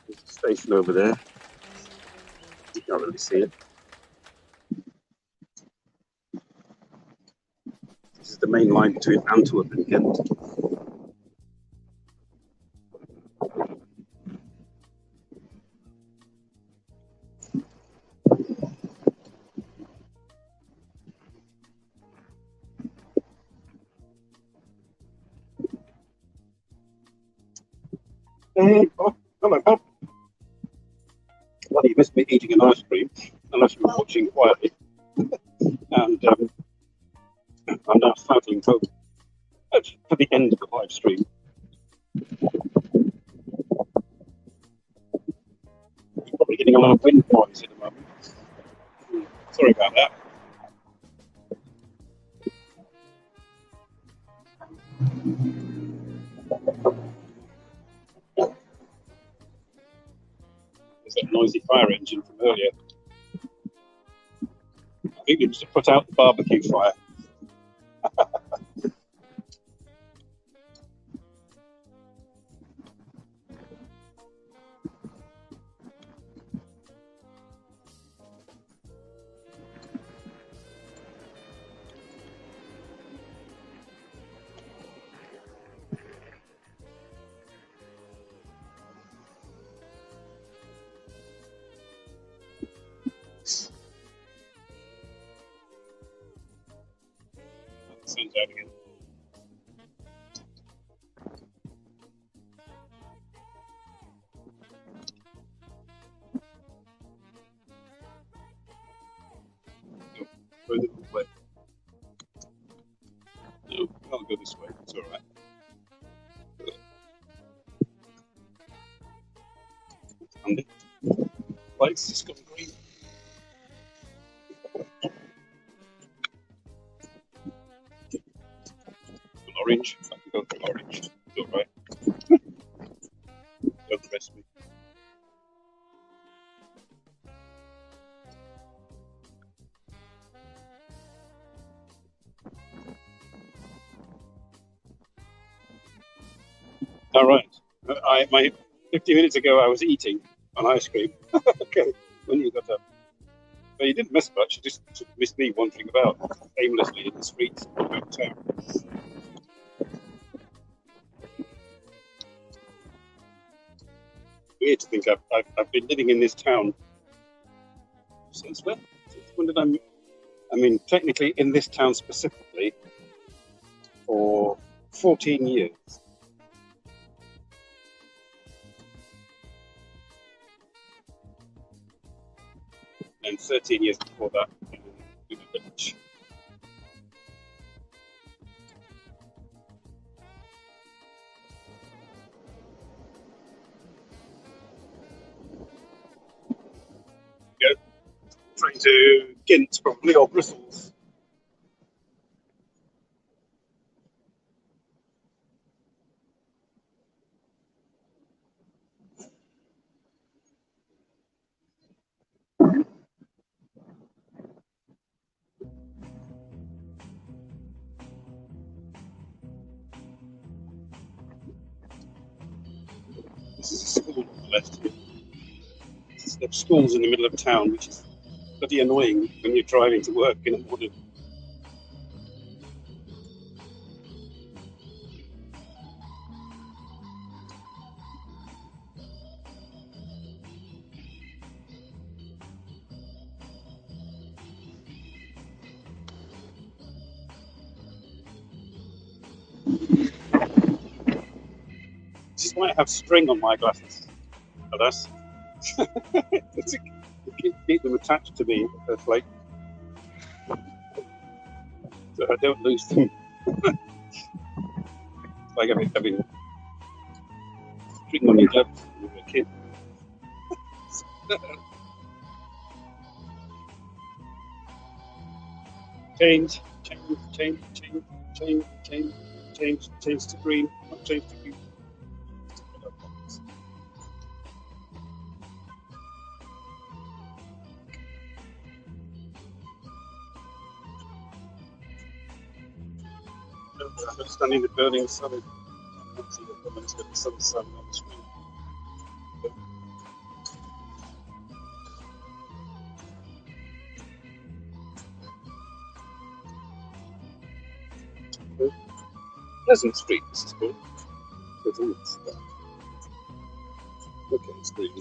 There's a station over there. You can't really see it. This is the main line between Antwerp and Ghent. Oh, hello, Bob. Well, you missed me eating an ice cream, unless you were watching quietly. And I'm now cycling home for the end of the live stream. You're probably getting a lot of wind noise at the moment. Sorry about that. There's that noisy fire engine from earlier. I think it was to put out the barbecue fire. sun's out again. Go the wrong way. No, I'll go this way. It's all right. Handy. Lights just gone green. Orange. I can go for orange. It's all right. Don't arrest me. All right. 50 minutes ago, I was eating an ice cream. Okay. When you got up. But you didn't miss much. You just sort of missed me wandering about aimlessly in the streets of my town. Weird to think I've been living in this town since when? Since when did I mean, technically in this town specifically for 14 years. And 13 years before that in the village. Go. Trying to Ghent probably, or Brussels. This is a school on the left here. The school's in the middle of town, which is bloody annoying when you're driving to work in the morning. Just might have string on my glasses. Alas. To keep them attached to me, like, so I don't lose them. Like having string on your gloves when you're a kid. Change to green, not change to green. I'm standing in the burning sun. I can't see the woman's got the sun shining on the screen. Pleasant Street, this is called. Okay, it's green.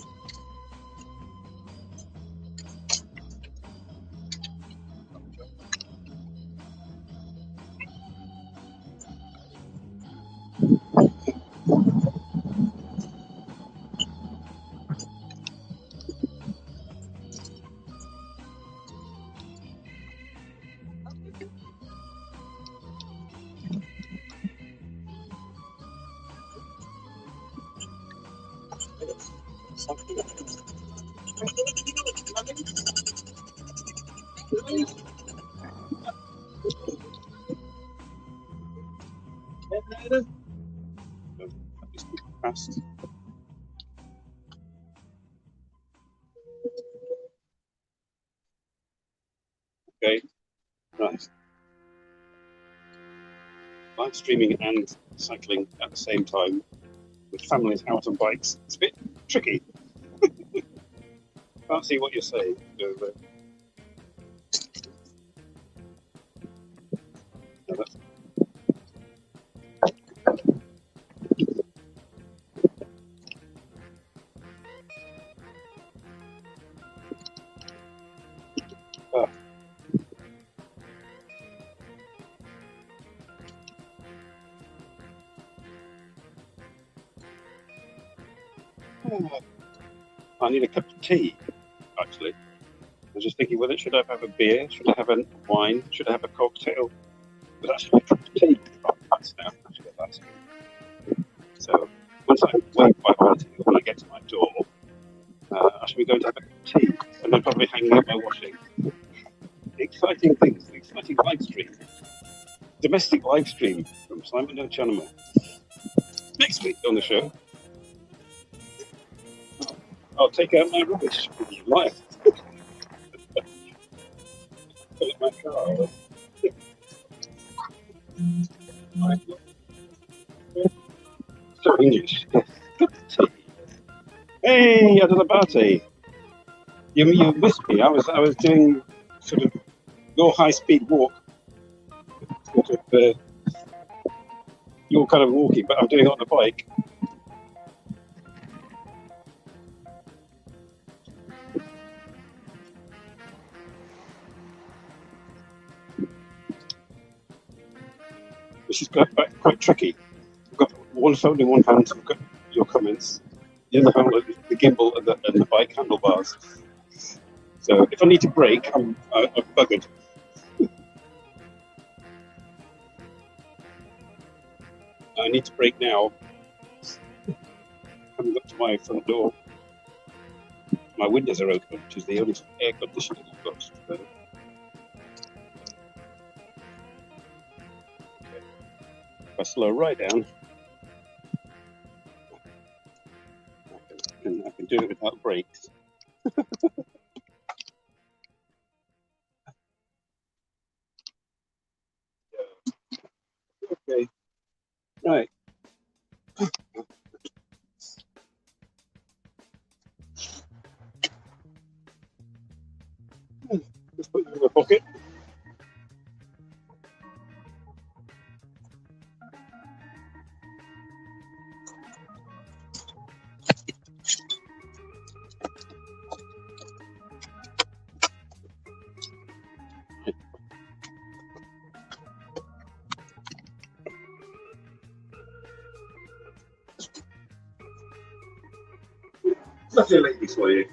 Fast. Okay, right. Live streaming and cycling at the same time with families out on bikes. It's a bit tricky. Can't see what you're saying. No, that's... I need a cup of tea, actually. I was just thinking, whether should I have a beer? Should I have a wine? Should I have a cocktail? But actually, a cup of tea. Oh, that's now. Actually, that's good. So, once I wait quite hard when I get to my door, I should be going to have a cup of tea. And then probably hanging up my washing. Exciting things, exciting live stream. Domestic live stream from Simon NoChaNoma. Next week on the show, I'll take out my rubbish from life. Fill up my car. So English. Cup of tea. Hey, Adalabate. You missed me. I was doing sort of your high-speed walk. Sort of your kind of walking, but I'm doing it on a bike. Which is quite tricky. I've got one phone in one hand, I've got your comments. The other hand, the gimbal and the bike handlebars. So if I need to brake, I'm buggered. I need to brake now. Coming up to my front door. My windows are open, which is the only air conditioning I've got. So. If I slow right down, I can do it without brakes. Okay, right. Just put it in my pocket. Lovely ladies for you.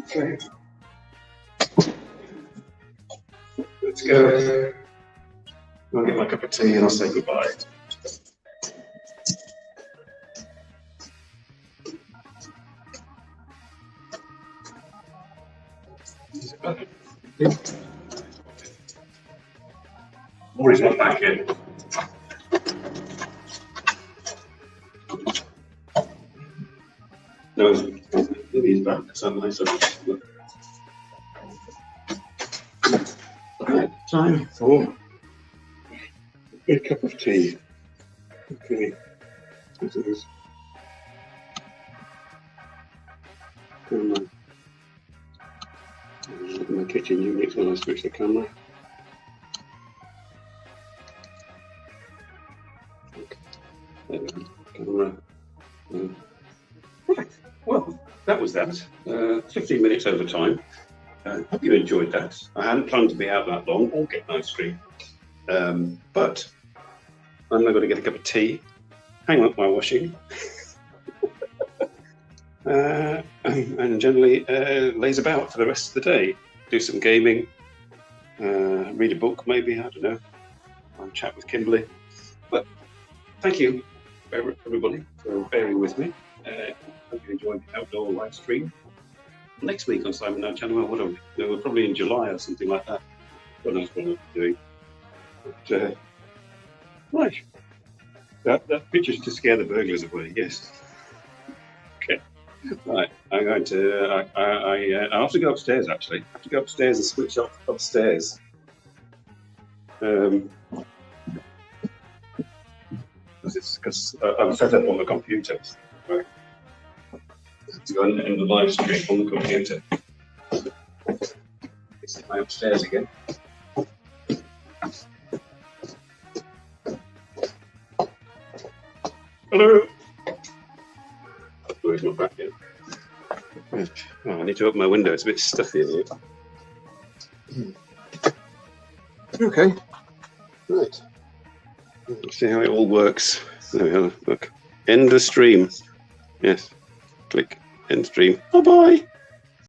Okay. Let's go. I'll get my cup of tea and I'll say goodbye. Or he's not back in. No, maybe he's back. Suddenly, so. Right, time for a cup of tea. Okay, this is my kitchen unit when I switch the camera. There we go. Camera. Right. Well, that was that. 15 minutes over time. Hope you enjoyed that. I hadn't planned to be out that long or get live stream. But I'm now going to get a cup of tea, hang up my washing, and generally laze about for the rest of the day. Do some gaming, read a book maybe, I don't know, and chat with Kimberly. But thank you, everybody, for bearing with me. Hope you enjoyed the outdoor live stream. Next week on Simon NoChaNoma, what are we? No, we're probably in July or something like that. God knows what I'm doing. But, right. That picture's to scare the burglars away, yes. Okay. Right. I'm going to. I have to go upstairs, actually. I have to go upstairs and switch off upstairs. Because I'm set up on the computer. Right. To go and end the live stream on the computer. This is my upstairs again. Hello. Oh, he's not back yet. Oh, I need to open my window. It's a bit stuffy in here. Okay. Right. Let's see how it all works. There we are. Look. End the stream. Yes. Click end stream. Bye bye.